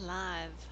live.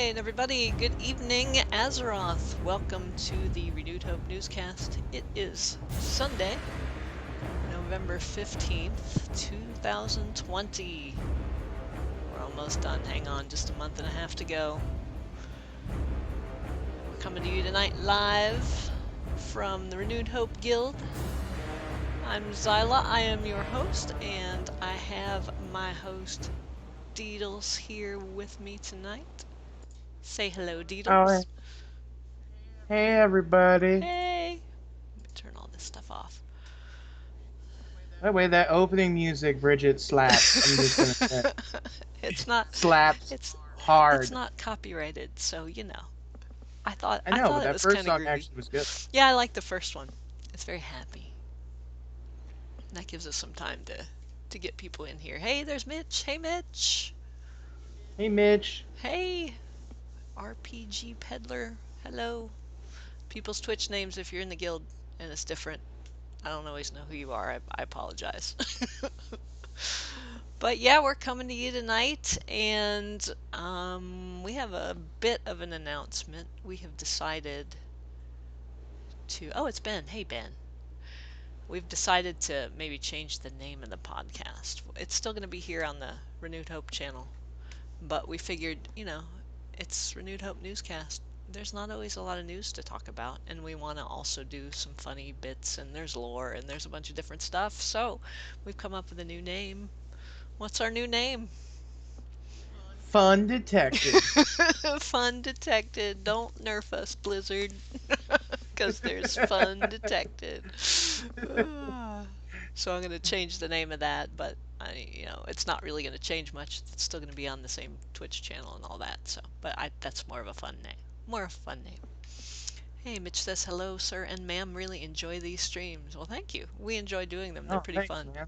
Alright, everybody, good evening, Azeroth. Welcome to the Renewed Hope newscast. It is Sunday, November 15th, 2020. We're almost done. Hang on, just a month and a half to go. We're coming to you tonight live from the Renewed Hope Guild. I'm Zyla, I am your host, and I have my host, Deedles, here with me tonight. Say hello, Oh, Deedles. hey everybody. Hey! Let me turn all this stuff off. By the way, that opening music, Bridget, slaps. I'm just gonna say. it's not Slaps it's it's hard. not copyrighted, so you know. I thought I I know, thought but it that was first kind of song groovy. actually was good. Yeah, I like the first one. It's very happy. That gives us some time to get people in here. Hey, there's Mitch. Hey, Mitch. Hey Mitch. Hey, RPG Peddler. Hello. People's Twitch names if you're in the guild and it's different. I don't always know who you are. I apologize. But yeah, we're coming to you tonight, and we have a bit of an announcement. We have decided to. Oh, it's Ben. Hey, Ben. We've decided to maybe change the name of the podcast. It's still going to be here on the Renewed Hope channel, but we figured, it's Renewed Hope Newscast. There's not always a lot of news to talk about, and we want to also do some funny bits, and there's lore, and there's a bunch of different stuff. So we've come up with a new name. What's our new name? Fun detected. Fun detected. Don't nerf us, Blizzard. Because there's fun detected. So I'm going to change the name of that, but it's not really going to change much. It's still going to be on the same Twitch channel and all that. So, but that's more of a fun name. More of a fun name. Hey, Mitch says hello, sir and ma'am. Really enjoy these streams. Well, thank you. We enjoy doing them. They're Oh, pretty thanks, fun. man.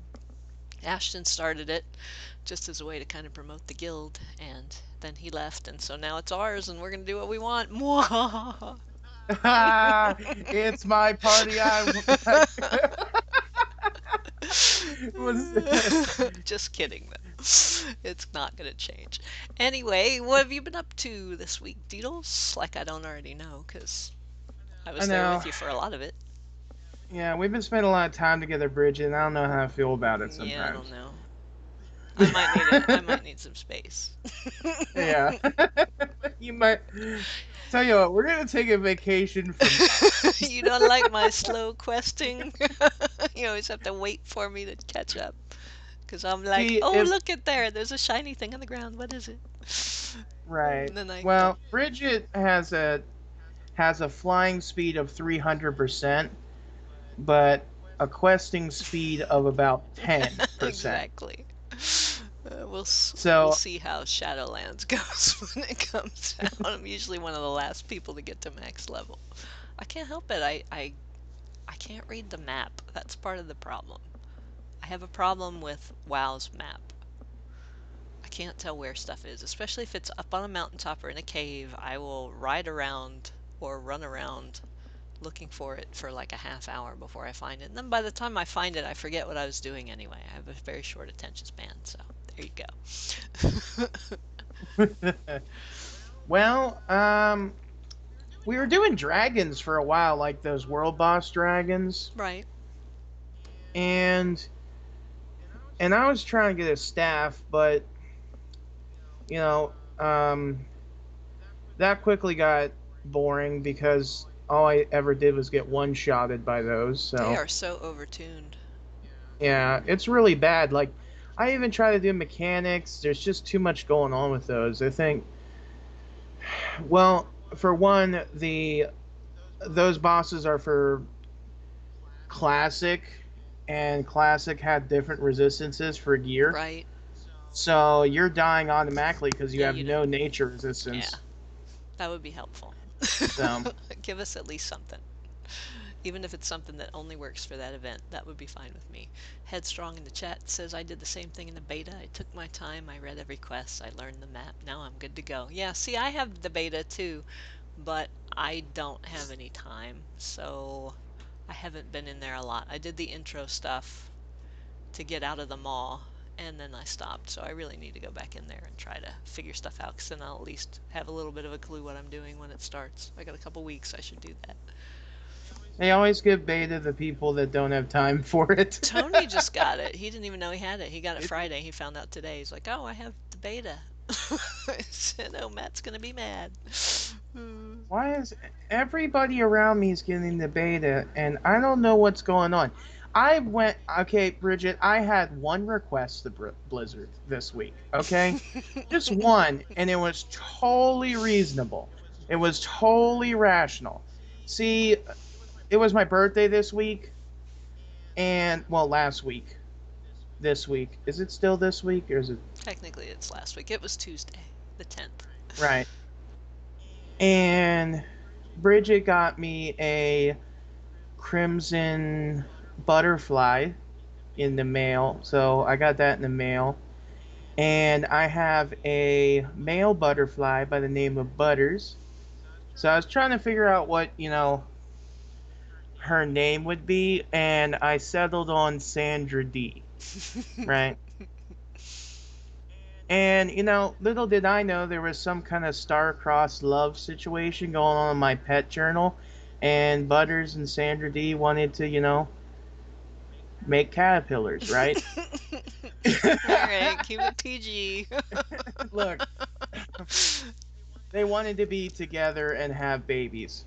Ashton started it just as a way to kind of promote the guild, and then he left, and so now it's ours, and we're going to do what we want. Mwah! It's my party. I was. Just kidding, though. It's not going to change. Anyway, what have you been up to this week, Deedles? Like I don't already know, because I I was there know. with you for a lot of it. Yeah, we've been spending a lot of time together, Bridget, and I don't know how I feel about it Yeah, I don't sometimes. know. I might need some space. Yeah. You might tell you what, we're gonna take a vacation from You don't like my slow questing? You always have to wait for me to catch up. Because I'm like, see oh, if look at there. There's a shiny thing on the ground. What is it? right. And then I go, Well, Bridget has a flying speed of 300%, but a questing speed of about 10%. exactly. We'll So, see how Shadowlands goes when it comes out. I'm usually one of the last people to get to max level. I can't help it. I can't read the map. That's part of the problem. I have a problem with WoW's map. I can't tell where stuff is, especially if it's up on a mountaintop or in a cave. I will ride around or run around looking for it for like a half hour before I find it. And then by the time I find it, I forget what I was doing anyway. I have a very short attention span, so there you go. well, we were doing dragons for a while, like those world boss dragons, Right. and I was trying to get a staff, but you know, that quickly got boring because all I ever did was get one shotted by those. They So are so overtuned. yeah, it's really bad. Like I even try to do mechanics. There's just too much going on with those. I think. Well, for one, the those bosses are for classic, and classic had different resistances for gear. Right. So you're dying automatically because you Yeah, have you don't. no nature Yeah, resistance. that would be helpful. So Give us at least something. Even if it's something that only works for that event, that would be fine with me. Headstrong in the chat says I did the same thing in the beta. I took my time, I read every quest, I learned the map. Now I'm good to go. Yeah, see, I have the beta too, but I don't have any time, so I haven't been in there a lot. I did the intro stuff to get out of the maw, and then I stopped. So I really need to go back in there and try to figure stuff out, because then I'll at least have a little bit of a clue what I'm doing when it starts. I got a couple weeks, I should do that. They always give beta to people that don't have time for it. Tony just got it. He didn't even know he had it. He got it It- Friday. He found out today. He's like, "Oh, I have the beta." I said, "Oh, Matt's gonna be mad." Why is everybody around me is getting the beta, and I don't know what's going on? I went okay, Bridget. I had one request to Blizzard this week. Okay, just one, and it was totally reasonable. It was totally rational. See, it was my birthday this week, and well, last week. This week. Is it still this week, or is it Technically, it's last week. It was Tuesday, the 10th. right? And Bridget got me a crimson butterfly in the mail. So I got that in the mail. And I have a male butterfly by the name of Butters. So I was trying to figure out what, her name would be. And I settled on Sandra D. Right? And, little did I know there was some kind of star-crossed love situation going on in my pet journal. And Butters and Sandra D wanted to, make caterpillars, right? All right, keep it PG. Look, they wanted to be together and have babies.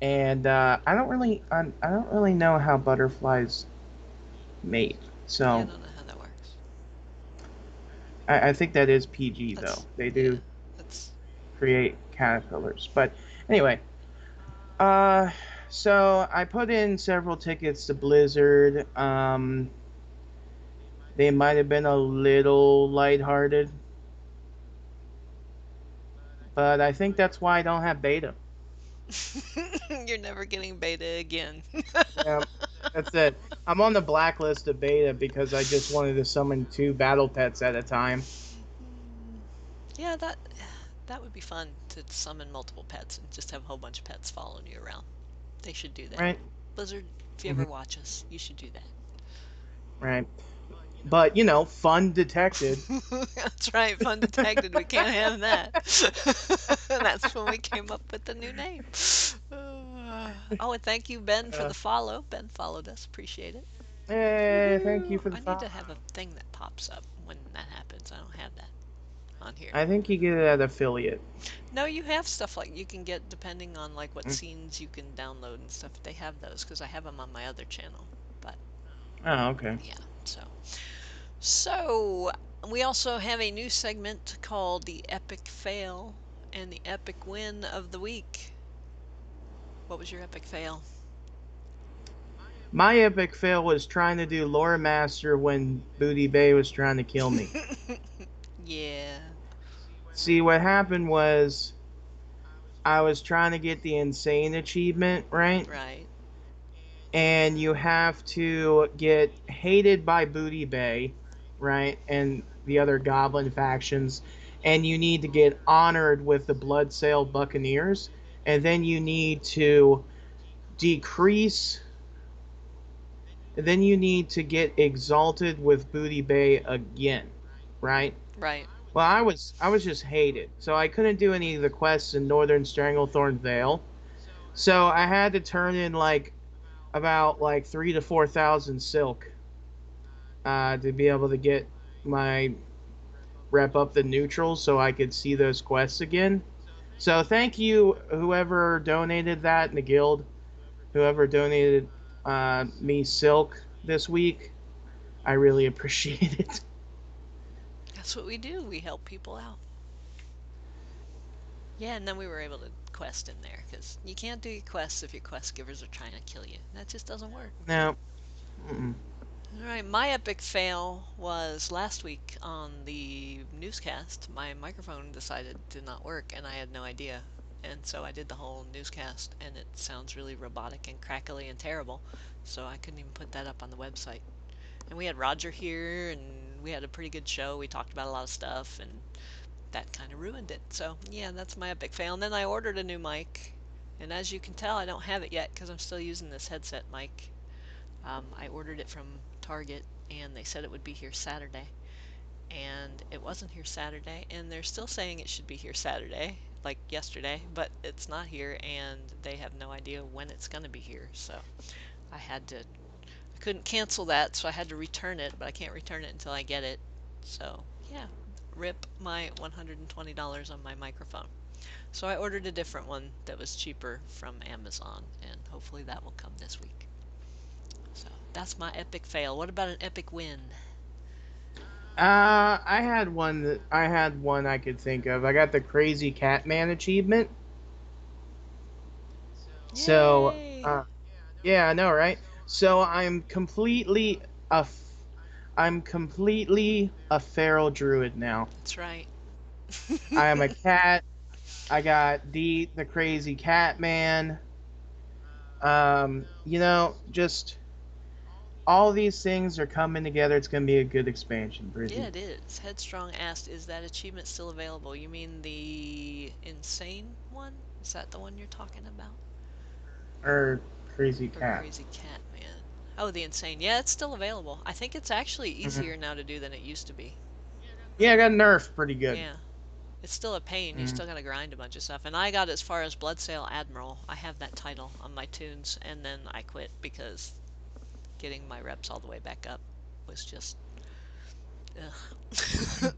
And I don't really know how butterflies mate. Yeah, I So don't know how that works. I think that is PG though. That's They yeah, do that's create caterpillars. But anyway, uh, so I put in several tickets to Blizzard. They might have been a little lighthearted, but I think that's why I don't have beta. you're never getting beta again. Yeah, that's it. I'm on the blacklist of beta because I just wanted to summon two battle pets at a time. Yeah, that would be fun to summon multiple pets and just have a whole bunch of pets following you around. They should do that. Right? Blizzard, if you Hmm. ever watch us, you should do Right. But fun detected. that. That's right, fun detected. We can't have that. That's when we came up with the new name. Oh, and thank you, Ben, for Uh, the follow. Ben followed us. Appreciate it. hey, thank you Woohoo! for the I need to follow. have a thing that pops up when that happens. I don't have that on here. I think you get it at affiliate. No, you have stuff like you can get depending on like what Mm. scenes you can download and stuff. They have those because I have them on my other channel. But Oh, okay. yeah, so we also have a new segment called the Epic Fail and the Epic Win of the Week. What was your epic fail? My epic fail was trying to do Lore Master when Booty Bay was trying to kill me. Yeah, See, what happened was I was trying to get the insane achievement, right? right, And you have to get hated by Booty Bay, right? And the other goblin factions. And you need to get honored with the Bloodsail Buccaneers. And then you need to decrease. Then you need to get exalted with Booty Bay again, right? right. Well, I was just hated, so I couldn't do any of the quests in Northern Stranglethorn Vale. So I had to turn in like about like 3 to 4 thousand silk to be able to get my rep up the neutral so I could see those quests again. So thank you, whoever donated that in the guild, whoever donated me silk this week. I really appreciate it. That's what we do. We help people out. Yeah, and then we were able to quest in there because you can't do your quests if your quest givers are trying to kill you. That just doesn't work. Now, mm-mm. All right, my epic fail was last week on the newscast. My microphone decided to not work, and I had no idea. And so I did the whole newscast, and it sounds really robotic and crackly and terrible. So I couldn't even put that up on the website. And we had Roger here, and we had a pretty good show. We talked about a lot of stuff, and that kind of ruined it. So yeah, that's my epic fail. And then I ordered a new mic, and as you can tell, I don't have it yet because I'm still using this headset mic. I ordered it from Target, and they said it would be here Saturday, and it wasn't here Saturday, and they're still saying it should be here Saturday, like yesterday, but it's not here, and they have no idea when it's going to be here. So I couldn't cancel that, so I had to return it, but I can't return it until I get it. So, yeah, rip my $120 on my microphone. So I ordered a different one that was cheaper from Amazon, and hopefully that will come this week. So that's my epic fail. What about an epic win? I had one I could think of. I got the Crazy Catman achievement. So, Yay! yeah, I know, right? So I'm completely a feral druid now. That's right. I am a cat. I got the Crazy Catman. Just all these things are coming together. It's gonna be a good expansion, Yeah, Brizzy. it is. Headstrong asked, is that achievement still available? You mean the insane one? Is that the one you're talking about? Or Crazy Or Cat. Crazy Cat Man? Oh, the insane. Yeah, it's still available. I think it's actually Hmm. easier now to do than it used to be. Yeah, I got nerfed pretty good. Yeah. It's still a pain. You Mm. still gotta grind a bunch of stuff. And I got as far as Bloodsail Admiral. I have that title on my tunes, and then I quit because getting my reps all the way back up was just ugh.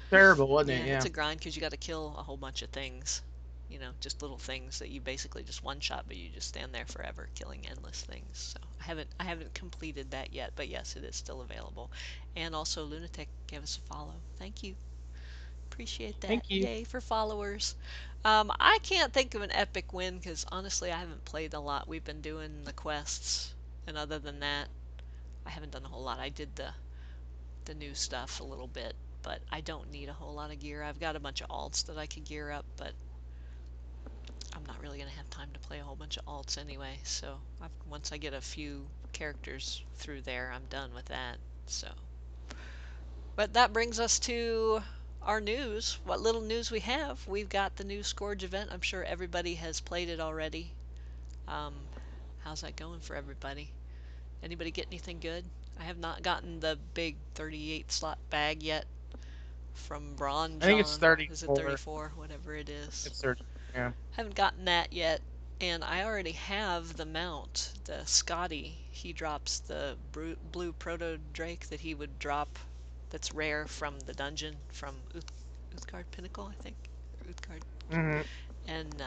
Terrible, wasn't it? Yeah, it's Yeah. a grind because you got to kill a whole bunch of things. You know, just little things that you basically just one shot, but you just stand there forever killing endless things. So I haven't completed that yet, but yes, it is still available. And also, Lunatic gave us a follow. Thank you. Appreciate that. Thank you. Yay for followers. I can't think of an epic win because honestly, I haven't played a lot. We've been doing the quests, and other than that, I haven't done a whole lot. I did the new stuff a little bit, but I don't need a whole lot of gear. I've got a bunch of alts that I could gear up, but I'm not really gonna have time to play a whole bunch of alts anyway. So once I get a few characters through there, I'm done with that. So, but that brings us to our news. What little news we have? We've got the new Scourge event. I'm sure everybody has played it already. Um, how's that going for everybody? Anybody get anything good? I have not gotten the big 38 slot bag yet from Braun I think it's John. Is it 34. 34? Whatever it is. It's 30. Yeah. Haven't gotten that yet. And I already have the mount, the Scotty. He drops the blue proto drake that he would drop that's rare from the dungeon from Uthgard Pinnacle, I think. Or Uthgard. Hmm. And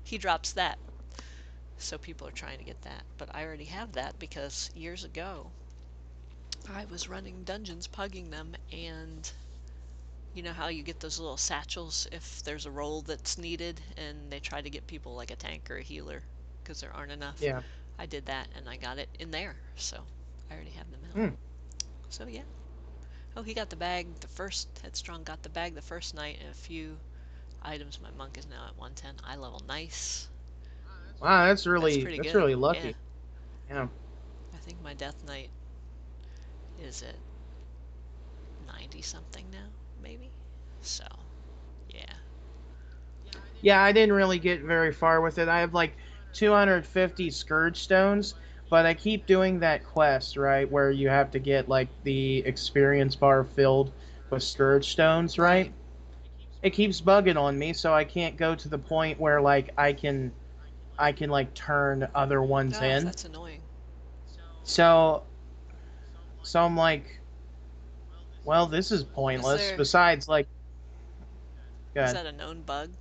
he drops that. So people are trying to get that. But I already have that because years ago I was running dungeons, pugging them, and you know how you get those little satchels if there's a role that's needed and they try to get people like a tank or a healer because there aren't enough. Yeah. I did that and I got it in there. So I already have them out. Mm. So yeah. Oh, he got the bag the first. Headstrong got the bag the first night and a few items. My monk is now at 110. Eye level. Nice. Wow, That's pretty that's good. really Yeah. lucky. Yeah. I think my death knight is at 90 something now, maybe. So, yeah. Yeah, I didn't really get very far with it. I have like 250 Scourge Stones, but I keep doing that quest, right, where you have to get like the experience bar filled with Scourge Stones, Right. right? It keeps bugging on me, so I can't go to the point where like I can like turn other ones Oh, in. that's annoying. So I'm like, well, this is Is pointless. there Besides, like, is good. that a known bug?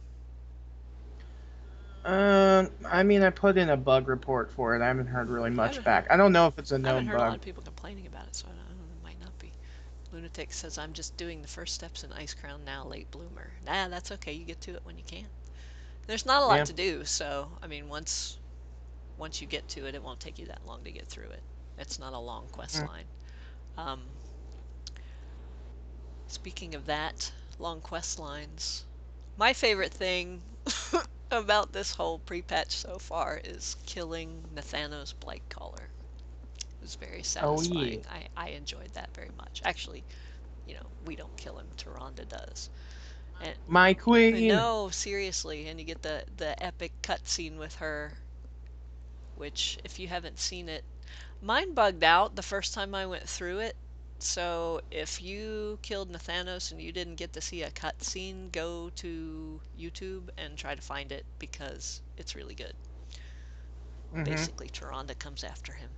I mean, I put in a bug report for it. I haven't heard really I much haven't back. I don't know if it's a I haven't known heard a lot bug. of people complaining about it, so I don't know, it might not be. Lunatic says I'm just doing the first steps in Ice Crown now, late bloomer. Nah, that's okay. You get to it when you can. There's not a lot Yeah. to do, so I mean, once you get to it, it won't take you that long to get through it. It's not a long quest Mm. line. Um, Speaking of that, long quest lines, my favorite thing about this whole pre-patch so far is killing Nathanos Blightcaller. It was very Oh yeah. satisfying. I enjoyed that very much. Actually, we don't kill him. Tyrande does. And My queen. no, seriously, and you get the epic cutscene with her, which if you haven't seen it, Mine bugged out the first time I went through it. So if you killed Nathanos and you didn't get to see a cutscene, go to YouTube and try to find it because it's really good. Mm-hmm. Basically, Tyrande comes after him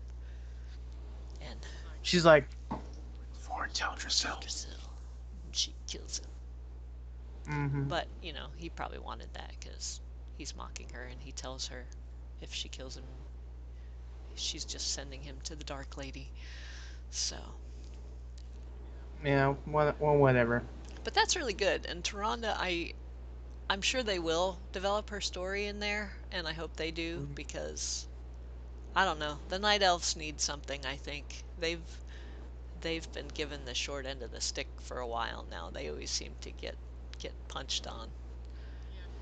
and She's like, for Teldrassil. Teldrassil, she kills him. Mm-hmm. But, he probably wanted that because he's mocking her and he tells her if she kills him, she's just sending him to the Dark Lady. So, Yeah, well, whatever. but that's really good. And Tyrande, I'm sure they will develop her story in there, and I hope they do Mhm. because I don't know. The Night Elves need something, I think. They've been given the short end of the stick for a while now. They always seem to get punched on.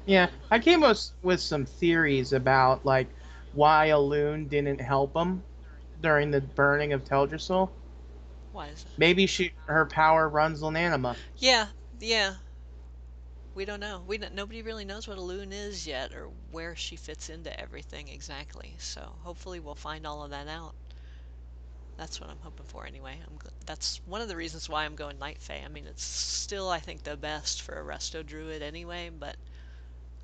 Yeah, And I came up with some theories about like why Alune didn't help him during the burning of Teldrassil. why is that? Maybe her power runs on anima. Yeah, yeah. We don't know. Nobody really knows what a loon is yet or where she fits into everything exactly. So hopefully we'll find all of that out. That's what I'm hoping for anyway. That's one of the reasons why I'm going Night Fae. I mean, it's still I think the best for a Resto Druid anyway, but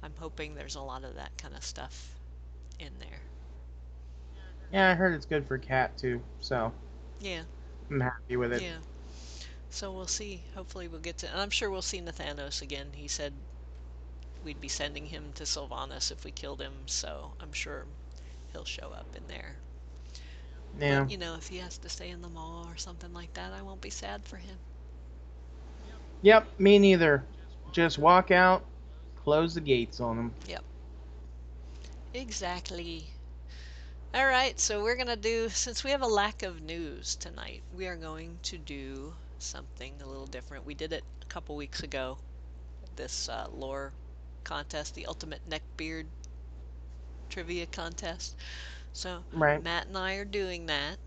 I'm hoping there's a lot of that kind of stuff in there. Yeah, I heard it's good for cat too, so Yeah, I'm happy with it. yeah. So we'll see. Hopefully we'll get to, and I'm sure we'll see Nathanos again. He said we'd be sending him to Sylvanas if we killed him, so I'm sure he'll show up in there. But Yeah. if he has to stay in the mall or something like that, I won't be sad for him. Yep, me neither. Just walk out, close the gates on them. Yep, exactly. All right, so we're gonna do, since we have a lack of news tonight, we are going to do something a little different. We did it a couple weeks ago, this lore contest, the Ultimate Neckbeard Trivia Contest. So Right. Matt and I are doing that,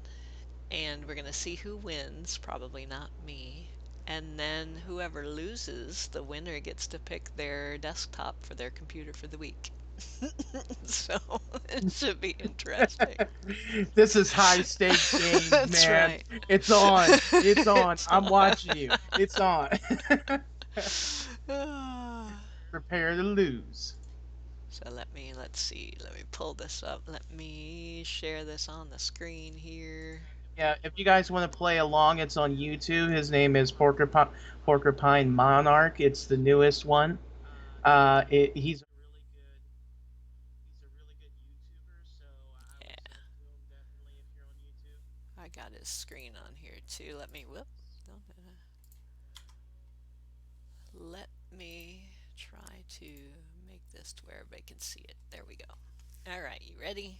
and we're gonna see who wins. Probably not me. And then whoever loses, the winner gets to pick their desktop for their computer for the week. So it should be interesting. This is high stakes games, That's man. right. It's on. It's on. It's I'm on. watching you. It's on. Ah. Prepare to lose. So let's see. Let me pull this up. Let me share this on the screen here. Yeah, if you guys want to play along, it's on YouTube. His name is Porcupine Monarch. It's the newest one. He's a really good YouTuber, so I would Yeah, send it to him definitely if you're on YouTube. I got his screen on here too. Whoop. No, let me try to make this to where everybody can see it. There we go. All right, you ready?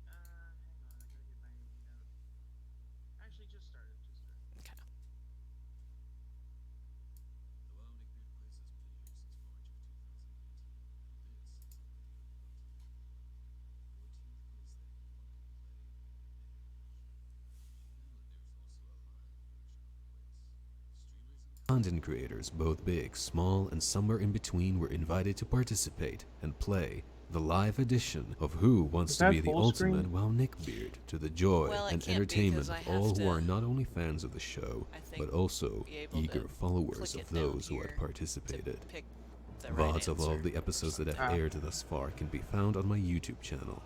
Hang on, I gotta get my note. Actually, just started. Just started. Okay. Content creators, both big, small, and somewhere in between, were invited to participate and play the live edition of Who Wants Is to that Be the full screen? Ultimate Wow Neckbeard, to the joy Well, it and can't be entertainment because I of have all who to, are not only fans of the show, I think, but also be able eager to followers click of it down those who here had to participated. pick the right VODs of all answer the episodes or that have something. aired thus far can be found on my YouTube channel.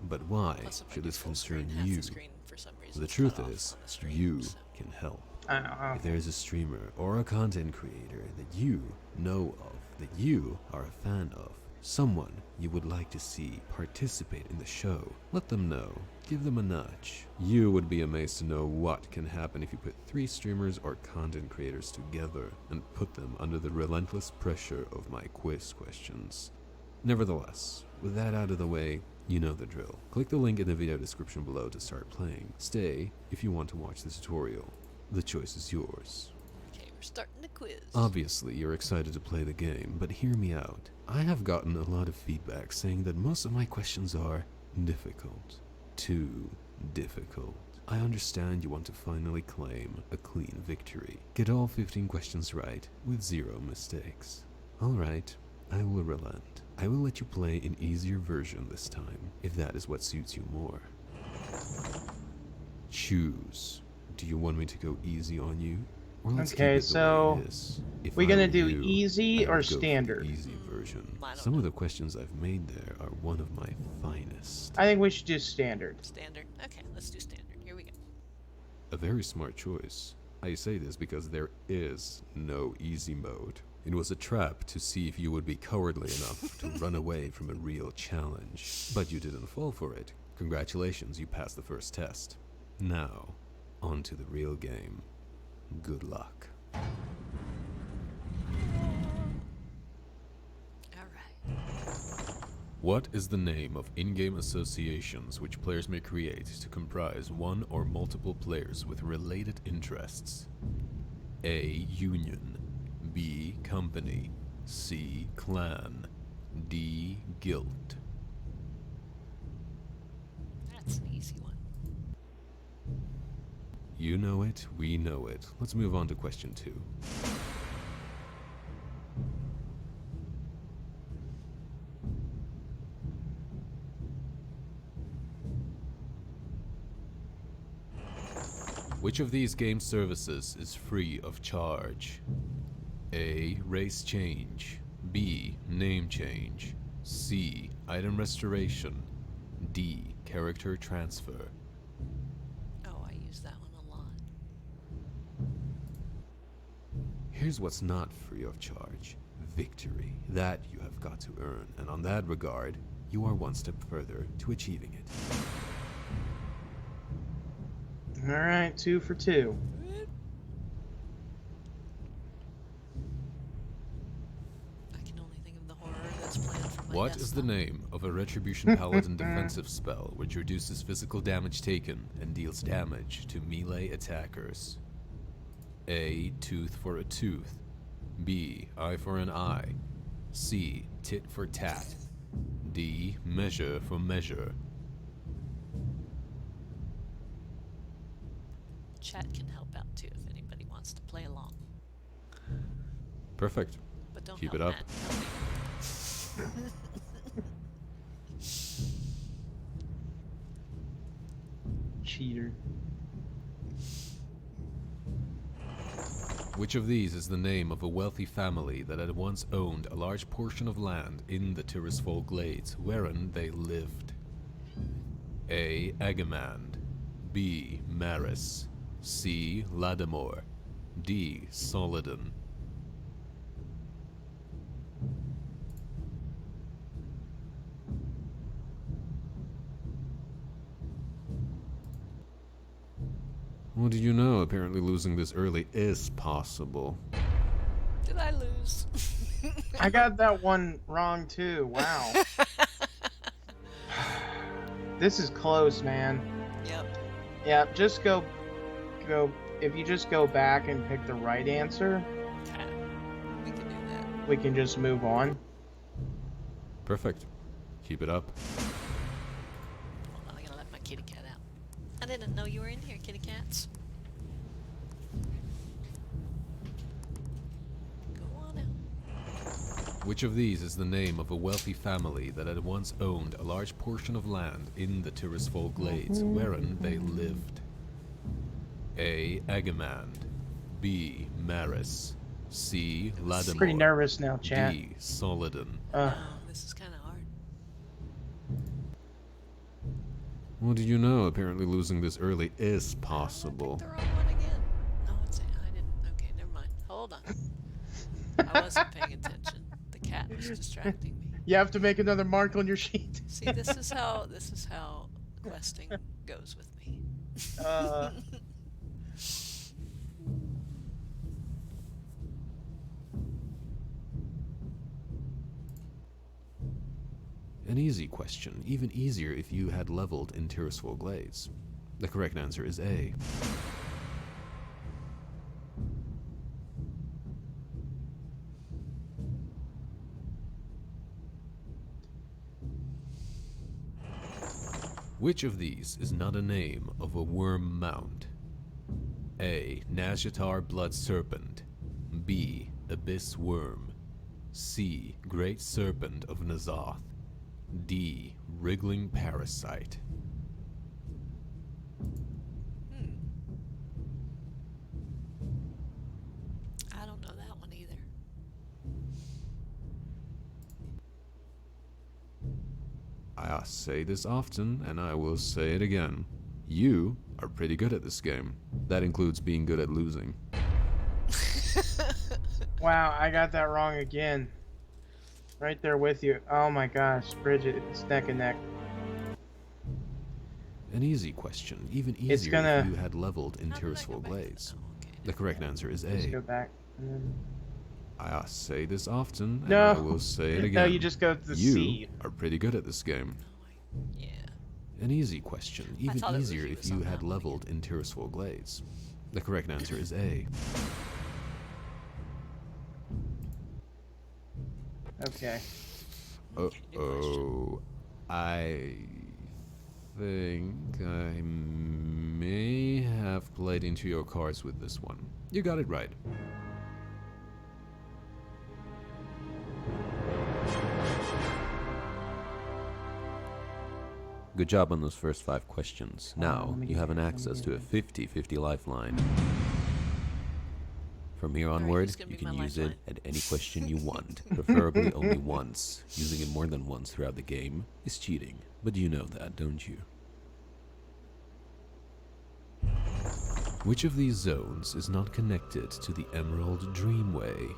But why Plus, if I should do this full concern screen, half you? the screen for some reason The is cut truth off is, on the stream. you So. can help. I If there is a streamer or a content creator that you know of, that you are a fan of, someone you would like to see participate in the show, let them know. Give them a nudge. You would be amazed to know what can happen if you put 3 streamers or content creators together and put them under the relentless pressure of my quiz questions. Nevertheless, with that out of the way, you know the drill. Click the link in the video description below to start playing. Stay if you want to watch the tutorial. The choice is yours. Okay, we're starting the quiz. Obviously, you're excited to play the game, but hear me out. I have gotten a lot of feedback saying that most of my questions are difficult. Too difficult. I understand you want to finally claim a clean victory. Get all 15 questions right with 0 mistakes. Alright, I will relent. I will let you play an easier version this time, if that is what suits you more. Choose. Do you want me to go easy on you? Or let's Okay, keep it the way so it is. If we I gonna were do you, easy I or would go for the standard? easy version. I don't Some know. of the questions I've made there are one of my finest. I think we should do standard. Standard. Okay, let's do standard. Here we go. A very smart choice. I say this because there is no easy mode. It was a trap to see if you would be cowardly enough to run away from a real challenge. But you didn't fall for it. Congratulations, you passed the first test. Now, on to the real game. Good luck. Alright. What is the name of in-game associations which players may create to comprise one or multiple players with related interests? A. Union. B. Company. C. Clan. D. Guild. That's an easy one. You know it, we know it. Let's move on to question 2. Which of these game services is free of charge? A. Race change. B. Name change. C. Item restoration. D. Character transfer. Oh, I use that one a lot. Here's what's not free of charge. Victory. That you have got to earn, and on that regard, you are one step further to achieving it. Alright, 2 for 2. I can only think of the horror that's planned for my What is the name of a Retribution Paladin defensive spell which reduces physical damage taken and deals damage to melee attackers? A. Tooth for a tooth. B. Eye for an eye. C. Tit for tat. D. Measure for measure. Chat can help out too if anybody wants to play along. Perfect. But don't Keep help it up. Matt, help me. Cheater. Which of these is the name of a wealthy family that had once owned a large portion of land in the Tirisfol Glades, wherein they lived? A. Agamand. B. Maris. C. Ladamor. D. Solidon. What did you know? Apparently losing this early is possible. Did I lose? I got that one wrong too. Wow. This is close, man. Yep. Yeah, just go. If you just go back and pick the right answer, Okay. We can do that. we can just move on. Perfect. Keep it up. Hold on, I gotta let my kitty cat out. I didn't know you were in here, kitty cats. Go on out. Which of these is the name of a wealthy family that had once owned a large portion of land in the Tirisfol Glades, wherein they lived? A. Agamand. B. Maris. C. Ladamor. Pretty nervous now, chat. D. Solidon. Oh, this is kind of hard. What did you know? Apparently losing this early is I possible. picked the wrong one again. No, I didn't. Okay, never mind. Hold on. I wasn't paying attention. The cat was distracting me. You have to make another mark on your sheet. See, this is how questing goes with me. Uh, An easy question, even easier if you had leveled in Tirisfol Glades. The correct answer is A. Which of these is not a name of a worm mount? A. Nazjatar Blood Serpent. B. Abyss Worm. C. Great Serpent of Nazoth. D. Wriggling Parasite. I say this often, and I will say it again. You are pretty good at this game. That includes being good at losing. Wow, I got that wrong again. Right there with you. Oh my gosh, Bridget, it's neck and neck. An easy question, even It's easier gonna- if you had leveled in How did I go Tearsful back? Glades. Oh, okay. The correct answer is Just go A. back. And then... I say this often, and No. I will say it again. No, you just go to the You C. are pretty good at this game. Yeah. An easy question, even thought it was easier he if was you on had that one leveled in Tearsful Glades. The correct answer is A. Okay. Uh-oh. I think I may have played into your cards with this one. You got it right. Good job on those first 5 questions. Now, you have an access to a 50-50 lifeline. From here onward, who's gonna you be can my use it lifeline? at any question you want, preferably only once. Using it more than once throughout the game is cheating, but you know that, don't you? Which of these zones is not connected to the Emerald Dreamway?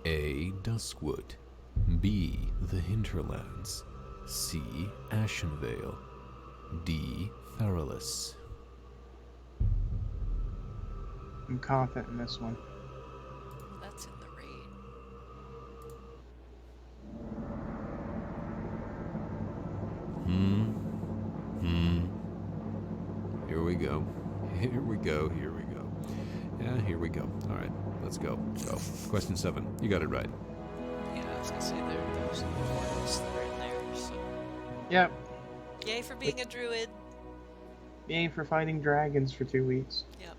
A. Duskwood, B. The Hinterlands, C. Ashenvale, D. Feralus. I'm confident in this one. That's in the raid. Here we go. Here we go. Here we go. Yeah, here we go. All right, let's go. Go. Question 7. You got it right. Yeah, I was gonna say there's portals that are in there, so. Yep. Yay for being a druid. Yay for fighting dragons for 2 weeks. Yep.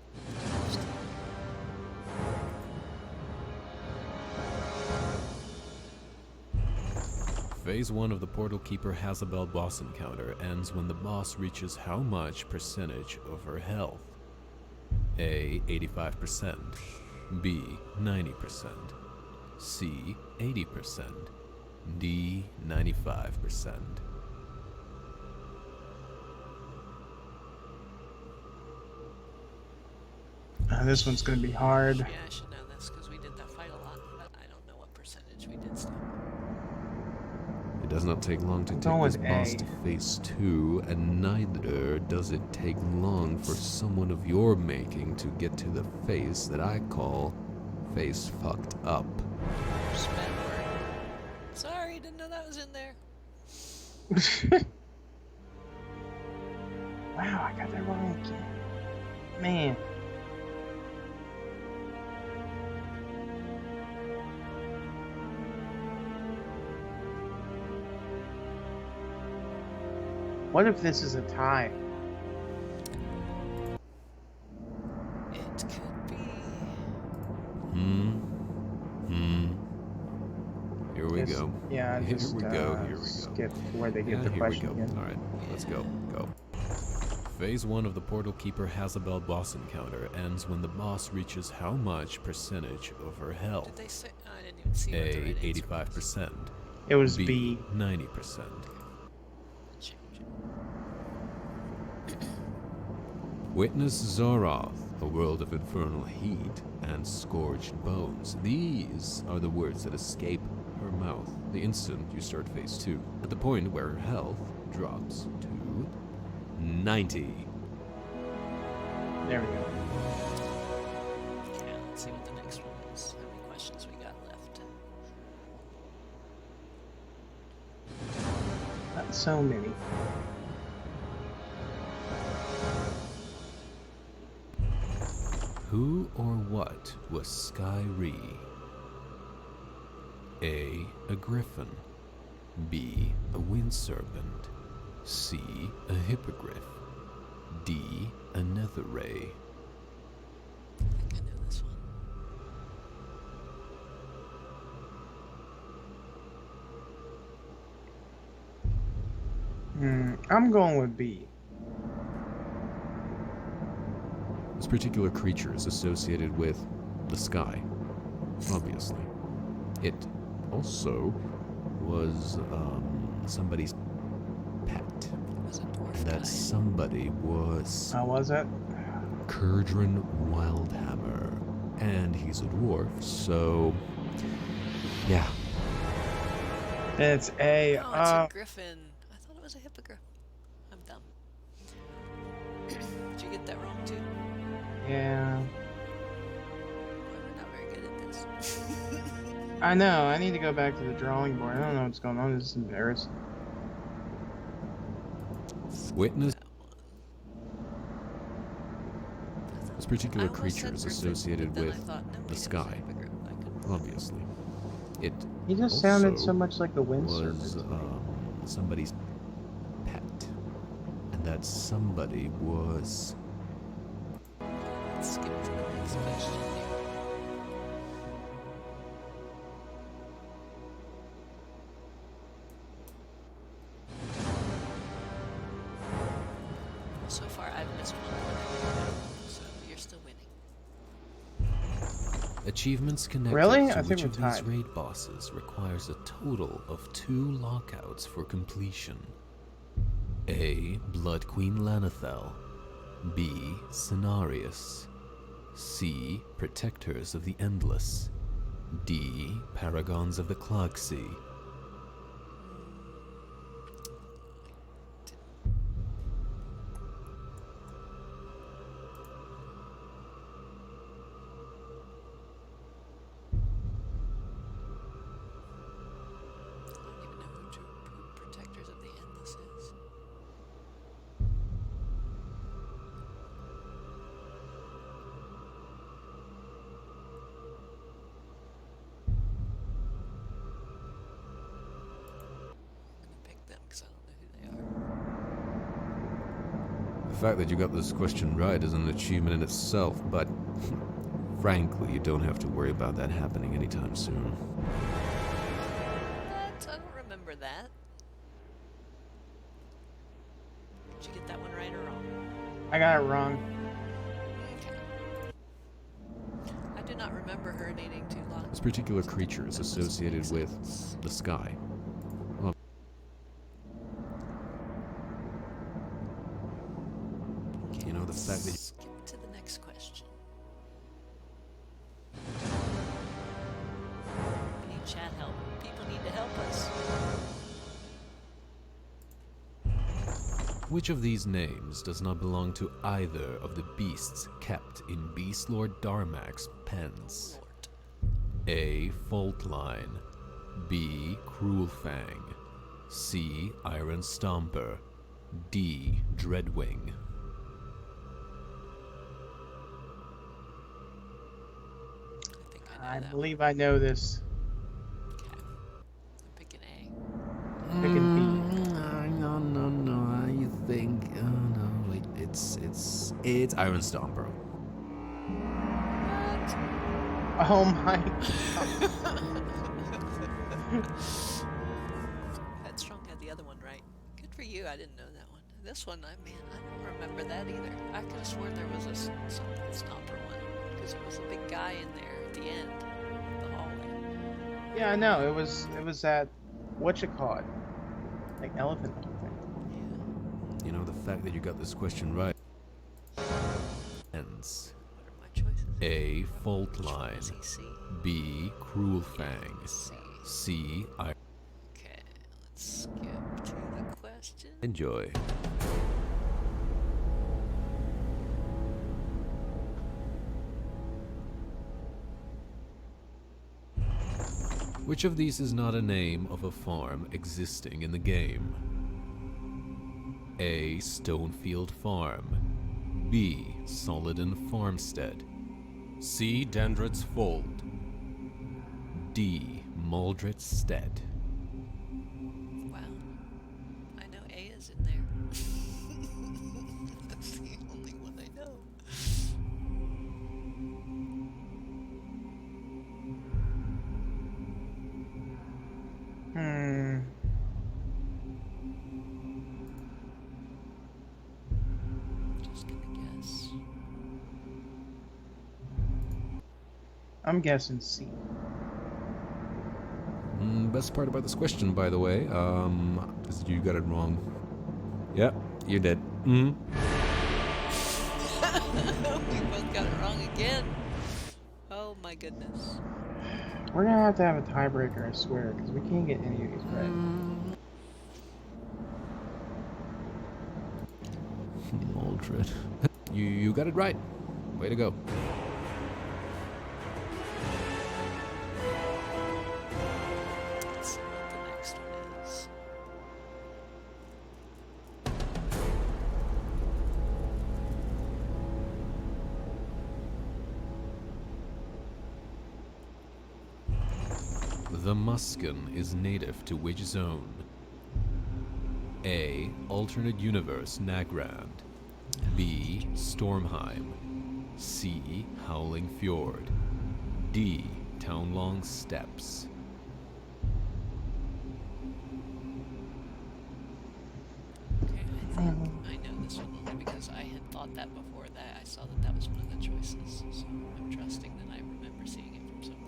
Phase 1 of the Portal Keeper Hazabel boss encounter ends when the boss reaches how much percentage of her health? A. 85%, B. 90%, C. 80%, D. 95%. This one's gonna be hard. Yeah, I should know this because we did that fight a lot, but I don't know what percentage we did still. It does not take long to I'm take going this with boss A. to phase 2, and neither does it take long for someone of your making to get to the phase that I call phase fucked up. Sped word. Sorry, didn't know that was in there. Wow, I got that wrong again. Man. What if this is a tie? It could be. Here we Just- go. Yeah, Here just we go, here we go. skip to where they Yeah, get the here we question go. again. Alright, let's go. Go. Phase 1 of the Portal Keeper Hazabel boss encounter ends when the boss reaches how much percentage of her health? Did they say? I didn't even see what the A. right answer 85%, It was B. B. 90%. was. Change it. Witness Zoroth, a world of infernal heat and scorched bones. These are the words that escape her mouth the instant you start phase 2, at the point where her health drops to 90. There we go. Okay, let's see what the next one is. How many questions we got left? Not so many. Who or what was Skyri? A. A griffin, B. A wind serpent, C. A hippogriff, D. A nether ray. I think I know this one. I'm going with B. This particular creature is associated with the sky, obviously. It also was somebody's pet. It was a dwarf And that guy. somebody was How was it? Kurdran Wildhammer. And he's a dwarf, so yeah. It's A. Oh, it's a griffin. I thought it was a hippogriff. I'm dumb. Did you get that wrong too? Yeah. Boy, we're not very good at this. I know. I need to go back to the drawing board. I don't know what's going on. This is embarrassing. Witness. That one. This particular I almost creature said is griffin, associated but then with I thought, no, the wait, it was a sky, hippogriff. I couldn't- obviously. It He just sounded so also much like the wind was serpent. somebody's pet. And that somebody was Let's skip to the next question here. So far, I've missed one, so you're still winning. achievements connected Really? to I which think we're of these tied. raid bosses requires a total of 2 lockouts for completion. A. Blood Queen Lanathel. B. Cenarius. C. Protectors of the Endless. D. Paragons of the Clarksea. I don't even know who Protectors of the Endless is. I'm gonna pick them because I don't know who they are. The fact that you got this question right is an achievement in itself, but frankly, you don't have to worry about that happening anytime soon. What? I don't remember that. Did you get that one right or wrong? I got it wrong. Okay. I do not remember her needing to lock. This particular creature is That doesn't associated make with sense. the sky. Okay, You know, the let's fact that you- skip to the next question. We need chat help. People need to help us. Which of these names does not belong to either of the beasts kept in Beast Lord Darmak's pens? Lord. A. Faultline. B. Cruelfang. C. Iron Stomper. D. Dreadwing. I think I know I that believe I know this. one. Okay. I'm picking A. Picking B. No. You think? No. Wait, it's Iron Stomper. Oh my. Headstrong had the other one right. Good for you. I didn't know that one. This one, I don't remember that either. I could have sworn there was a something Stomper one because there was a big guy in there at the end, of the hallway. Yeah, I know. It was that whatchamacallit? Like elephant thing. Yeah. You know, the fact that you got this question right. Ends. What are my choices? A. Which one Faultline. is he? C. B. Cruelfang. C. C. Iron. Okay, let's skip to the question. Enjoy. Which of these is not a name of a farm existing in the game? A. Stonefield Farm. B. Solidon Farmstead. C. Dendrit's Fold. D. Maldrit's Stead. Wow. I know A is in there. That's the only one I know. Just gonna guess. I'm guessing C. best part about this question, by the way, is you got it wrong. Yep, you did. We both got it wrong again. Oh my goodness. We're gonna have to have a tiebreaker, I swear, because we can't get any of these right. Maldred. You got it right. Way to go. Let's see what the next one is. The Muskin is native to which zone? A. Alternate universe Nagrand. B. Stormheim. C. Howling Fjord. D. Townlong Steppes. Okay, I think I know this one only because I had thought that before that. I saw that that was one of the choices, so I'm trusting that I remember seeing it from somewhere.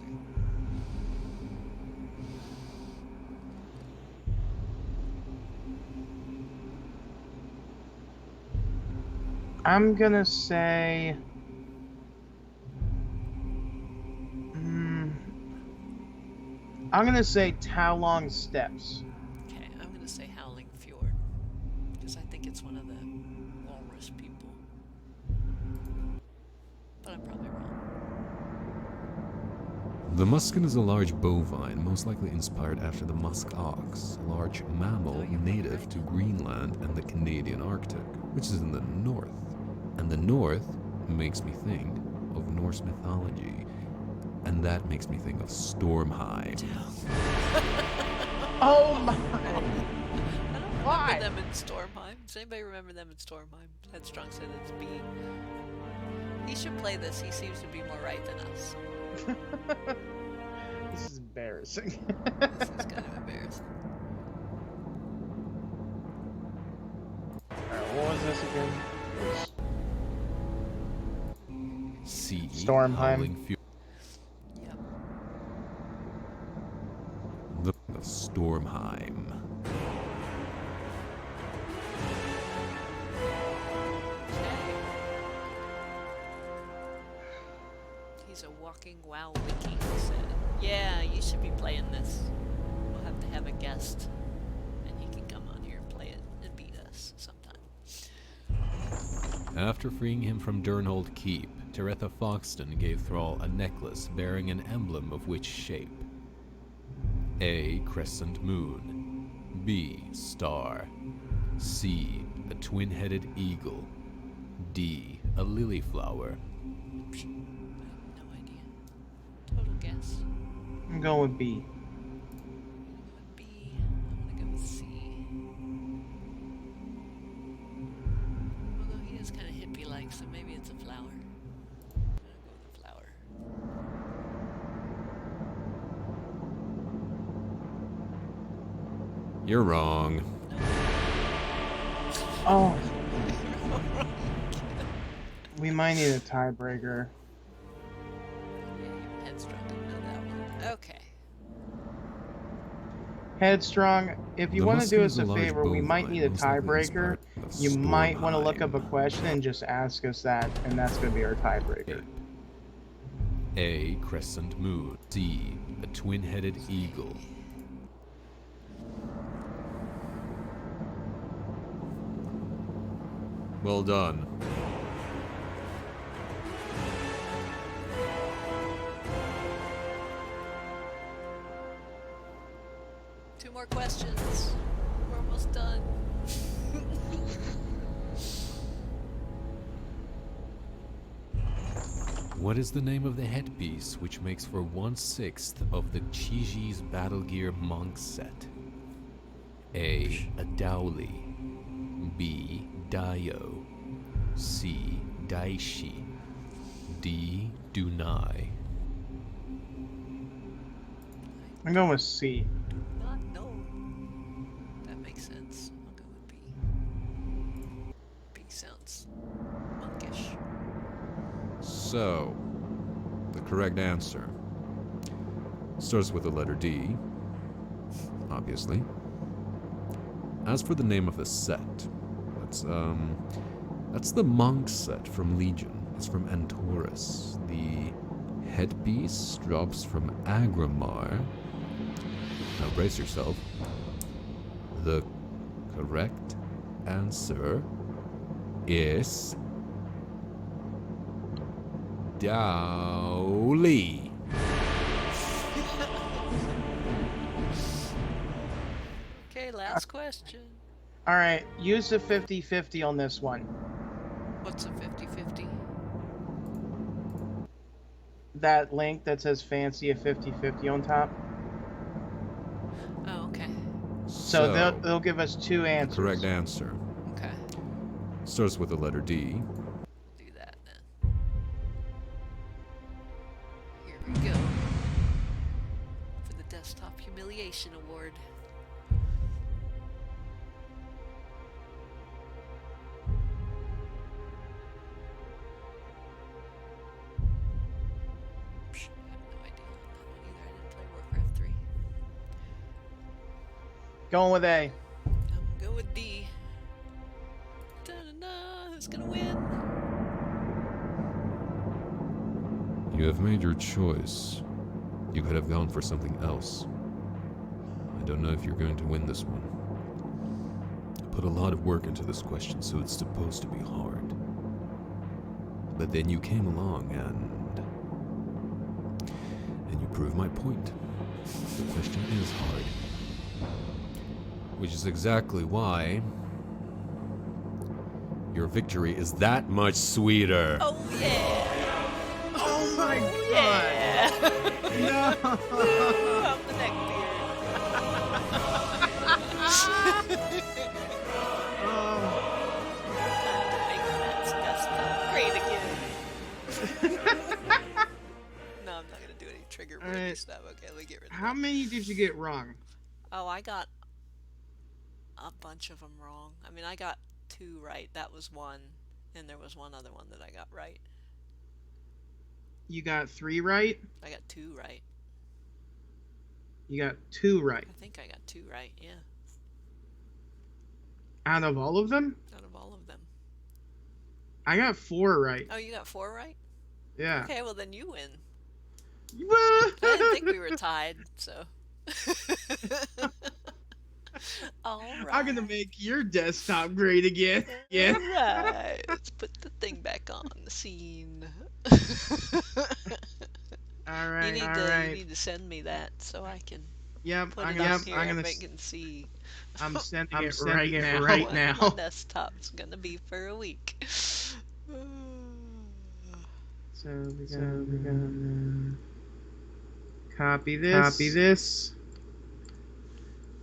I'm gonna say. I'm gonna say Townlong Steppes. Okay, I'm gonna say Howling Fjord because I think it's one of the walrus people, but I'm probably wrong. The muskin is a large bovine, most likely inspired after the musk ox, a large mammal native to Greenland and the Canadian Arctic, which is in the north. And the north makes me think of Norse mythology, and that makes me think of Stormheim. Oh my! I don't remember Why? them in Stormheim. Does anybody remember them in Stormheim? Headstrong said it's B. He should play this. He seems to be more right than us. This is embarrassing. This is kind of embarrassing. Alright, what was this again? It was C. Stormheim. Howling Fjord. Yep. The Stormheim. Okay. He's a walking WoW wiki, he said. Yeah, you should be playing this. We'll have to have a guest, and he can come on here and play it and beat us sometime. After freeing him from Durnhold Keep, Teretha Foxton gave Thrall a necklace bearing an emblem of which shape? A. Crescent moon. B. Star. C. A twin-headed eagle. D. A lily flower. No idea. Total guess. I'm going with B. B. I'm gonna go with C. Although he is kind of hippie-like, so maybe it's a flower. I'm gonna go with the flower. You're wrong. Oh. We might need a tiebreaker. Yeah, even Headstrong didn't know that one. Okay. Headstrong, if you The want to do muskin us is a a large favor, we might bovine, need a most likely tiebreaker. inspired by You might want to look up a Stormheim. question and just ask us that, and that's going to be our tiebreaker. A. Crescent moon. C. A twin-headed eagle. Well done. Two more questions. We're almost done. What is the name of the headpiece which makes for 1/6 of the Chiji's Battle Gear monk set? A. A dowly. B. Dio. C. Daishi. D. Dunai. I'm going with C. Not no. That makes sense. I'll go with B. B sounds monkish. So, the correct answer starts with the letter D. obviously. As for the name of the set, that's that's the monk set from Legion. It's from Antorus. The headpiece drops from Agramar. Now brace yourself. The correct answer is Dowley. Okay, last question. All right, use the 50-50 on this one. What's a 50-50? That link that says fancy a 50-50 on top. Oh, okay. So they'll give us two answers. Correct answer Okay. starts with the letter D. Do that then. Here we go. For the Desktop Humiliation Award. Psh, I have no idea on that one either. I didn't play Warcraft 3. Going with A. I'm gonna go with D. Da-da-da, who's gonna win? You have made your choice. You could have gone for something else. I don't know if you're going to win this one. I put a lot of work into this question, so it's supposed to be hard. But then you came along and you proved my point. The question is hard. Which is exactly why your victory is that much sweeter. Oh yeah! Oh my Yeah! No. I'm the neckbeard. Time to make Matt's desktop great again. No, I'm not gonna do any trigger worthy Alright. stuff. Okay, let me get rid of How that. many did you get wrong? Oh, I got a bunch of them wrong. I mean, I got 2 right. That was one, and there was one other one that I got right. You got 3 right. I got 2 right. You got 2 right. I think I got 2 right. Yeah, Out of all of them, out of all of them. I got 4 right. Oh, you got 4 right? Yeah. Okay, well then you win. I didn't think we were tied, so. All right. I'm gonna make your desktop great again. Yeah. All right. Let's put the thing back on the scene. All right. You All need to send me that so I can Yep. put I'm it gonna. up here. I'm gonna. Everybody can see I'm sending I'm it sending right it now. right now. My desktop's gonna be for a week. So we're gonna copy this. Copy this.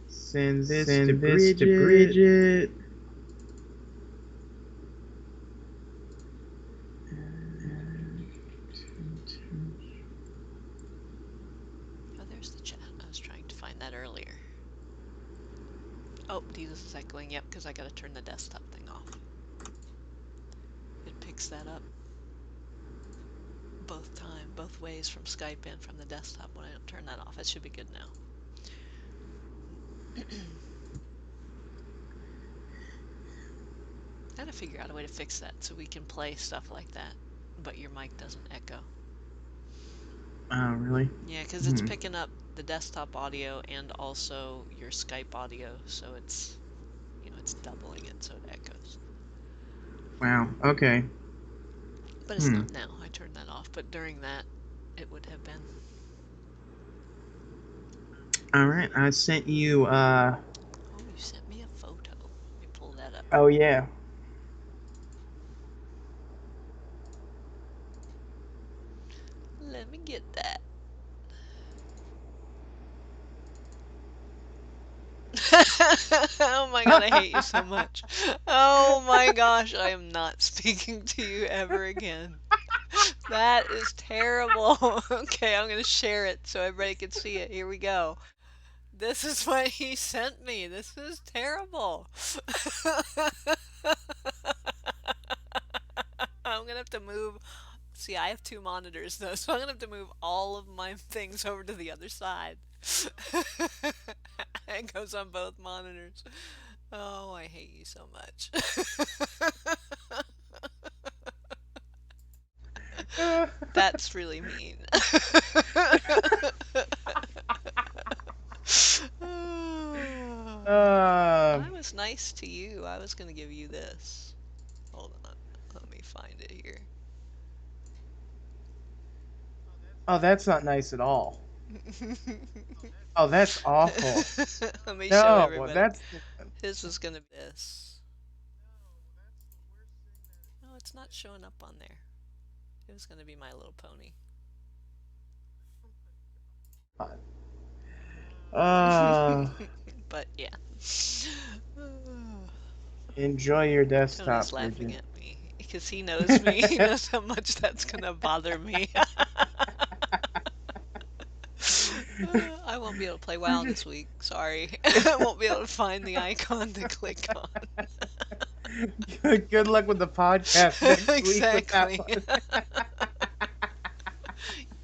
Send this to Bridget. Oh, there's the chat. I was trying to find that earlier. Oh, Jesus is echoing. Yep, because I gotta turn the desktop thing off. It picks that up both ways from Skype and from the desktop when I don't turn that off. It should be good now. Gotta figure out a way to fix that so we can play stuff like that, but your mic doesn't echo. Oh, really? Yeah, because it's picking up the desktop audio and also your Skype audio, so it's, it's doubling it so it echoes. Wow. Okay. But it's not now. I turned that off, but during that, it would have been. All right. I sent you. Oh, you sent me a photo. Let me pull that up. Oh yeah. Let me get that. Oh my god, I hate you so much. Oh my gosh, I am not speaking to you ever again. That is terrible. Okay, I'm gonna share it so everybody can see it. Here we go. This is what he sent me. This is terrible. I'm gonna have to move. See, I have 2 monitors though, so I'm gonna have to move all of my things over to the other side. It goes on both monitors. Oh, I hate you so much. That's really mean. uh, I was nice to you. I was going to give you this. Hold on. Let me find it here. oh, that's not nice at all. Oh, that's awful. Let me show No, everybody. that's His was going to be this. No, it's not showing up on there. It was going to be My Little Pony. uh But yeah. enjoy your Tony's desktop, laughing Bridget. at me because he knows me. He knows how much that's going to bother me. I won't be able to play WoW Bridget. this week. Sorry. I won't be able to find the icon to click on. Good luck with the podcast next week with that Exactly. one.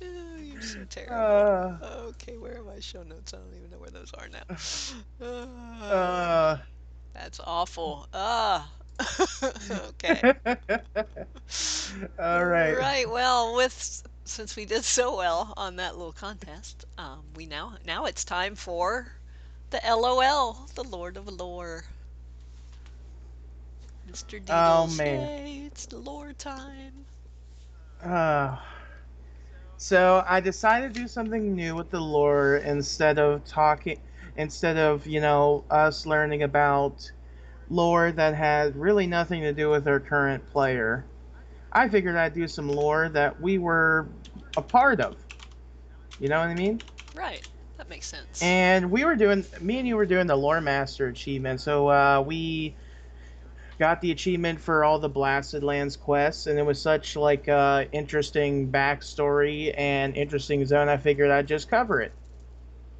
Oh, you're so terrible. uh, Okay, where are my show notes? I don't even know where those are now. uh, That's awful. Ah. Okay. all right. Right. Well, with since we did so well on that little contest, we now it's time for the LOL, the Lord of Lore, Mr. Oh Deedles. man. Yay! It's the lore time. Uh, so I decided to do something new with the lore instead of, us learning about lore that had really nothing to do with our current player. I figured I'd do some lore that we were a part of. You know what I mean? Right. That makes sense. And me and you were doing the lore master achievement. So we got the achievement for all the Blasted Lands quests, and it was such like interesting backstory and interesting zone. I figured I'd just cover it.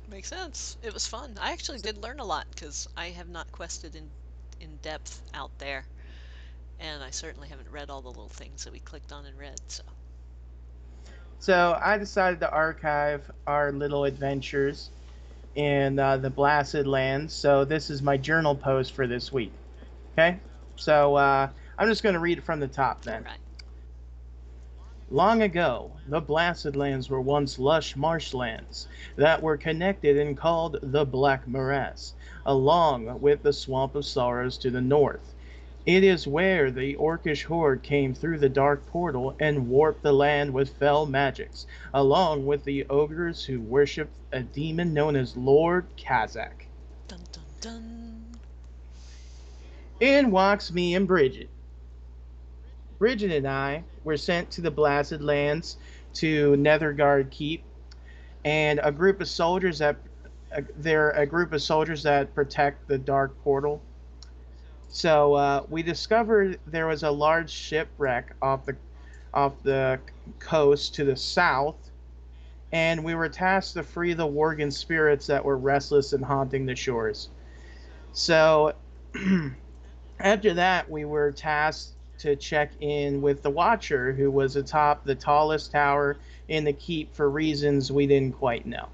Makes sense. It was fun. I actually did learn a lot because I have not quested in depth out there, and I certainly haven't read all the little things that we clicked on and read. So So I decided to archive our little adventures in the Blasted Lands. So this is my journal post for this week. Okay, so I'm just going to read it from the top all then. right. Long ago, the Blasted Lands were once lush marshlands that were connected and called the Black Morass, along with the Swamp of Sorrows to the north. It is where the Orcish horde came through the dark portal and warped the land with fell magics, along with the ogres who worshipped a demon known as Lord Kazakh. Dun dun dun. In walks me and Bridget. Bridget and I were sent to the Blasted Lands to Nethergard Keep, and they're a group of soldiers that protect the dark portal. So we discovered there was a large shipwreck off the coast to the south, and we were tasked to free the Worgen spirits that were restless and haunting the shores. So after that, we were tasked to check in with the Watcher, who was atop the tallest tower in the keep for reasons we didn't quite know.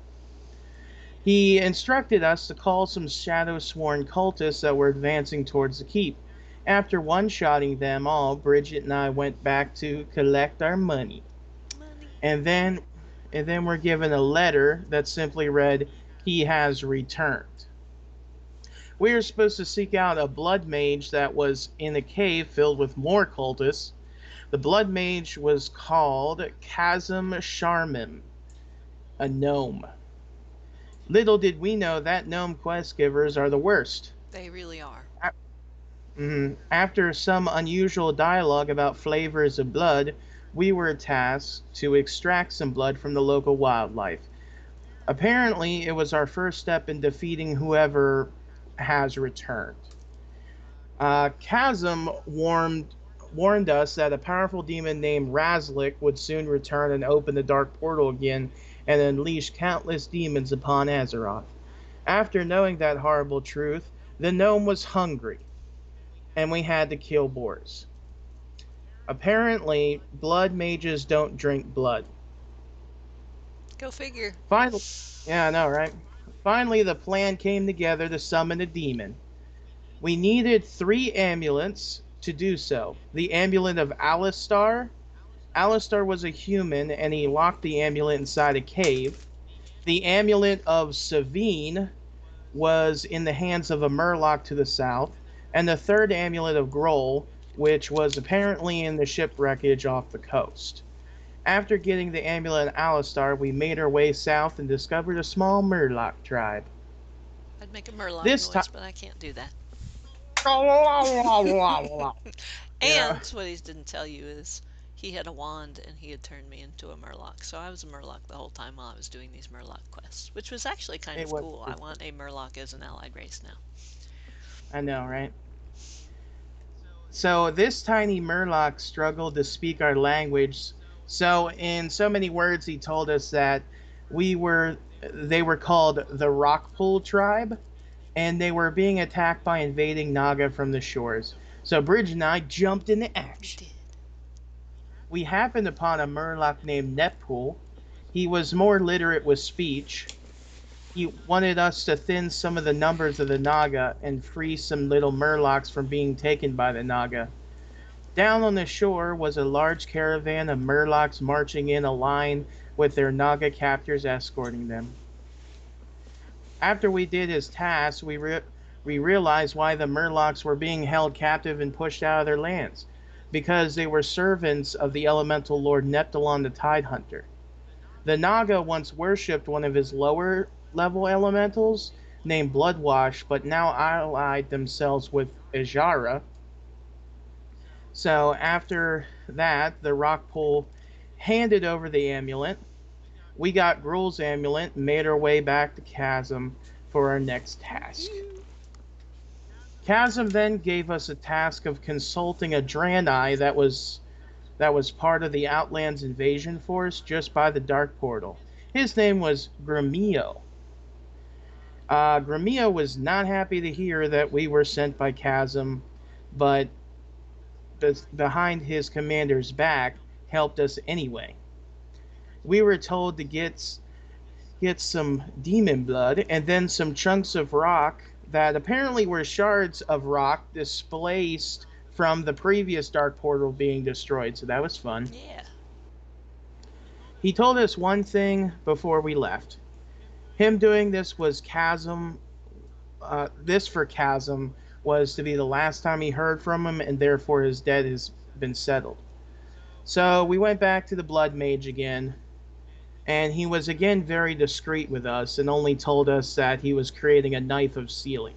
He instructed us to call some shadow sworn cultists that were advancing towards the keep. After one shotting them all, Bridget and I went back to collect our money. Money. And then we're given a letter that simply read, "He has returned." We were supposed to seek out a blood mage that was in a cave filled with more cultists. The blood mage was called Chasm Sharmim, a gnome. Little did we know that gnome quest givers are the worst. They really are. After some unusual dialogue about flavors of blood, we were tasked to extract some blood from the local wildlife. Apparently, it was our first step in defeating whoever has returned. Chasm warned us that a powerful demon named Razlik would soon return and open the dark portal again and unleash countless demons upon Azeroth. After knowing that horrible truth, the gnome was hungry, and we had to kill boars. Apparently, blood mages don't drink blood. Go figure. Finally, yeah, I know, right? Finally, the plan came together to summon a demon. We needed three amulets to do so. The amulet of Alistar. Alistar was a human, and he locked the amulet inside a cave. The amulet of Savine was in the hands of a Murloc to the south, and the third amulet of Groll, which was apparently in the ship wreckage off the coast. After getting the amulet in Alistar, we made our way south and discovered a small Murloc tribe. I'd make a Murloc This time, noise, but I can't do that. yeah, And what he didn't tell you is he had a wand and he had turned me into a Murloc. So I was a Murloc the whole time while I was doing these Murloc quests, which was actually kind it of was. cool. I want a Murloc as an allied race now. I know, right? So this tiny Murloc struggled to speak our language. So in so many words, he told us that we were they were called the Rockpool tribe, and they were being attacked by invading Naga from the shores. So Bridge and I jumped into We action. did. We happened upon a Murloc named Netpool. He was more literate with speech. He wanted us to thin some of the numbers of the Naga and free some little Murlocs from being taken by the Naga. Down on the shore was a large caravan of Murlocs marching in a line with their Naga captors escorting them. After we did his task, we realized why the Murlocs were being held captive and pushed out of their lands. Because they were servants of the elemental lord Neptulon the Tidehunter. The Naga once worshipped one of his lower level elementals named Bloodwash, but now allied themselves with Ijara. So after that, the Rockpool handed over the amulet. We got Gruul's amulet and made our way back to Chasm for our next task. Chasm then gave us a task of consulting a Draenei that was part of the Outlands invasion force just by the Dark Portal. His name was Gremio. Gremio was not happy to hear that we were sent by Chasm, but behind his commander's back helped us anyway. We were told to get some demon blood and then some chunks of rock that apparently were shards of rock displaced from the previous dark portal being destroyed. So that was fun. Yeah. He told us one thing before we left. Him doing this was Chasm. This for Chasm was to be the last time he heard from him, and therefore his debt has been settled. So we went back to the Blood Mage again, and he was again very discreet with us and only told us that he was creating a knife of sealing.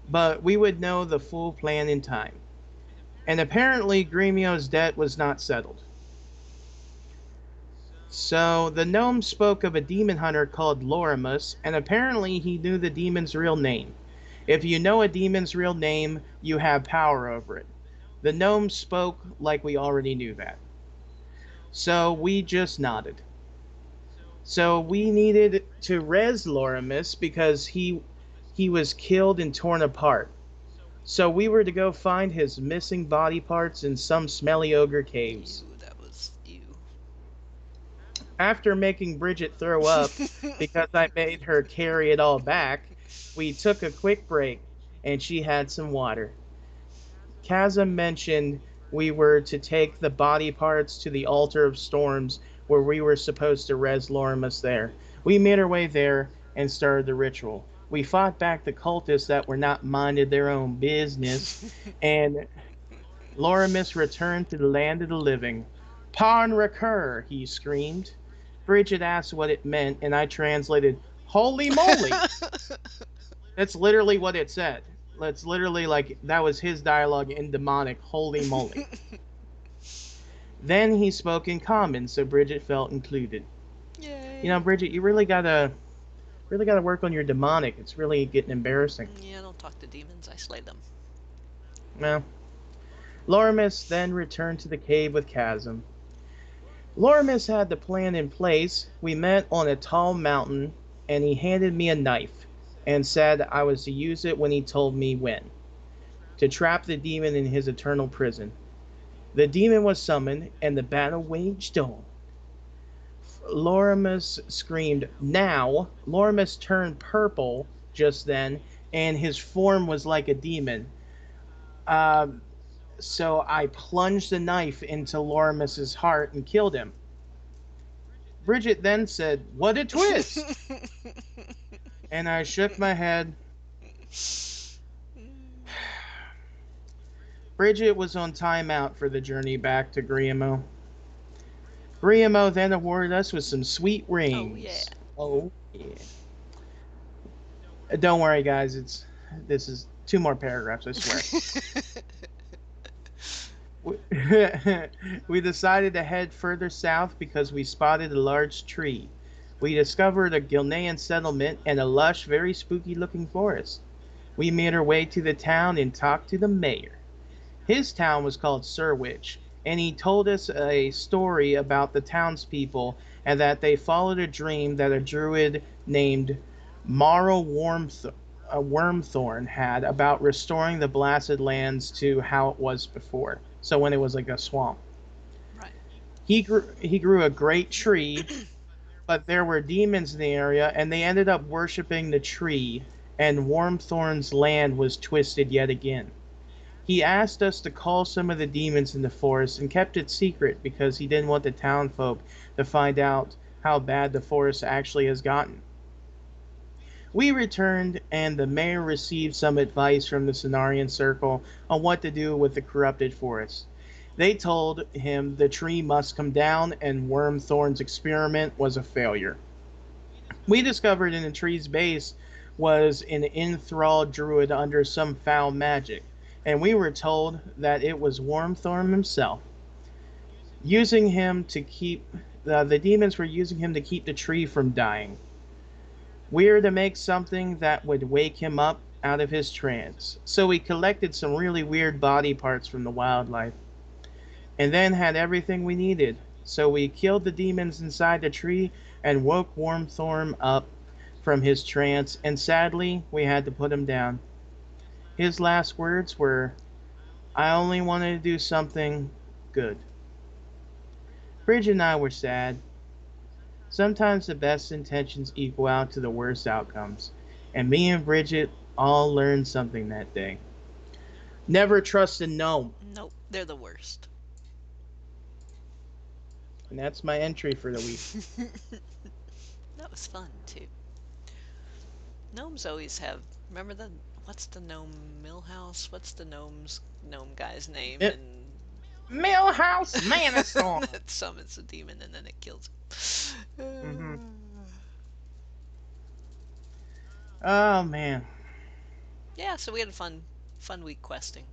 But we would know the full plan in time. And apparently Gremio's debt was not settled. So the gnome spoke of a demon hunter called Lorimus, and apparently he knew the demon's real name. If you know a demon's real name, you have power over it. The gnome spoke like we already knew that. So we just nodded. So we needed to res Lorimus because he was killed and torn apart. So we were to go find his missing body parts in some smelly ogre caves. Ew, that was you. After making Bridget throw up because I made her carry it all back, we took a quick break and she had some water. Chasm mentioned we were to take the body parts to the Altar of Storms where we were supposed to res Lorimus there. We made our way there and started the ritual. We fought back the cultists that were not minded their own business, and Lorimus returned to the land of the living. Parn recur, he screamed. Bridget asked what it meant, and I translated, Holy moly! That's literally what it said. That's literally like, that was his dialogue in demonic, holy moly. Then he spoke in common, so Bridget felt included. You know, Yay. Bridget, you really gotta work on your demonic. It's really getting embarrassing. Yeah, I don't talk to demons, I slay them. Well, Lorimus then returned to the cave with Chasm. Lorimus had the plan in place. We met on a tall mountain, and he handed me a knife and said I was to use it when he told me when, to trap the demon in his eternal prison. The demon was summoned, and the battle waged on. Lorimus screamed, "Now!" Lorimus turned purple just then, and his form was like a demon. Um, so I plunged the knife into Lorimus's heart and killed him. Bridget then said, "What a twist!" And I shook my head. Bridget was on timeout for the journey back to Griamo. Griamo then awarded us with some sweet Oh yeah. rings. Oh, yeah. Don't worry, guys. This is two more paragraphs, I swear. We we decided to head further south because we spotted a large tree. We discovered a Gilnean settlement and a lush, very spooky looking forest. We made our way to the town and talked to the mayor. His town was called Surwich, and he told us a story about the townspeople and that they followed a dream that a druid named Marl Wormthorn had about restoring the blasted lands to how it was before. So when it was like a swamp. Right. He grew a great tree, but there were demons in the area, and they ended up worshiping the tree, and Wormthorn's land was twisted yet again. He asked us to call some of the demons in the forest and kept it secret because he didn't want the townfolk to find out how bad the forest actually has gotten. We returned, and the mayor received some advice from the Cenarian Circle on what to do with the corrupted forest. They told him the tree must come down, and Wormthorn's experiment was a failure. We discovered in the tree's base was an enthralled druid under some foul magic, and we were told that it was Wormthorn himself, using him to keep the demons were using him to keep the tree from dying. We were to make something that would wake him up out of his trance. So we collected some really weird body parts from the wildlife, and then had everything we needed. So we killed the demons inside the tree and woke Wormthorn up from his trance, and sadly, we had to put him down. His last words were, "I only wanted to do something good." Bridget and I were sad. Sometimes the best intentions equal out to the worst outcomes, and me and Bridget all learned something that day. Never trust a gnome. Nope, they're the worst. And that's my entry for the week. That was fun too. Gnomes always have. Remember the what's the gnome Millhouse? What's the gnome guy's name? It, And Millhouse Manastorm. that summons a demon and then it kills Mm-hmm. him. Oh man. Yeah, so we had a fun week questing.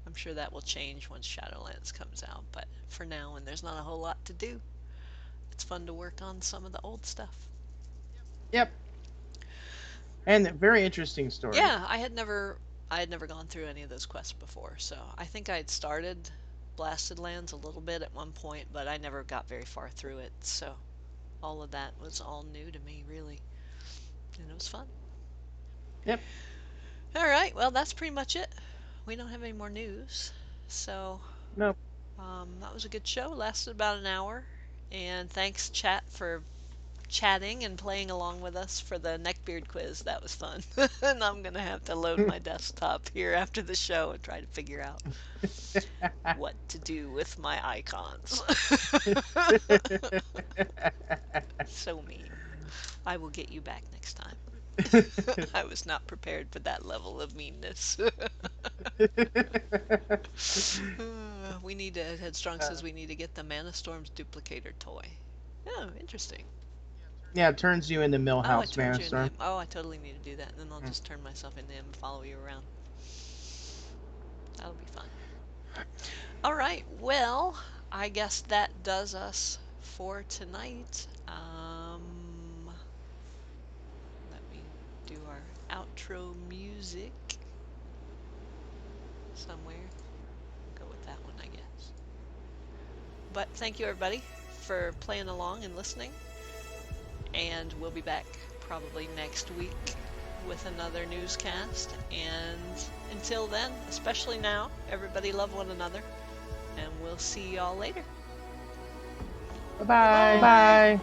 I'm sure that will change once Shadowlands comes out, but for now, when there's not a whole lot to do, it's fun to work on some of the old stuff. Yep. And a very interesting story. Yeah, I had never gone through any of those quests before, so I think I had started Blasted Lands a little bit at one point, but I never got very far through it, so all of that was all new to me, really, and it was fun. Yep. All right, well, that's pretty much it. We don't have any more news, so No. that was a good show. Lasted about an hour, and thanks, chat, for chatting and playing along with us for the neckbeard quiz. That was fun. And I'm going to have to load my desktop here after the show and try to figure out what to do with my icons. So mean. I will get you back next time. I was not prepared for that level of meanness. We need to, Headstrong says we need to get the Mana Storms duplicator toy. Oh, interesting. Yeah, it turns you into Oh, it Millhouse turns you into Manastorm. him. Oh, I totally need to do that, and then I'll just turn myself into him and follow you around. That'll be fun. All right, well, I guess that does us for tonight. Let me do our outro music somewhere. Go with that one, I guess. But thank you, everybody, for playing along and listening. And we'll be back probably next week with another newscast. And until then, especially now, everybody love one another. And we'll see y'all later. Bye-bye. Bye.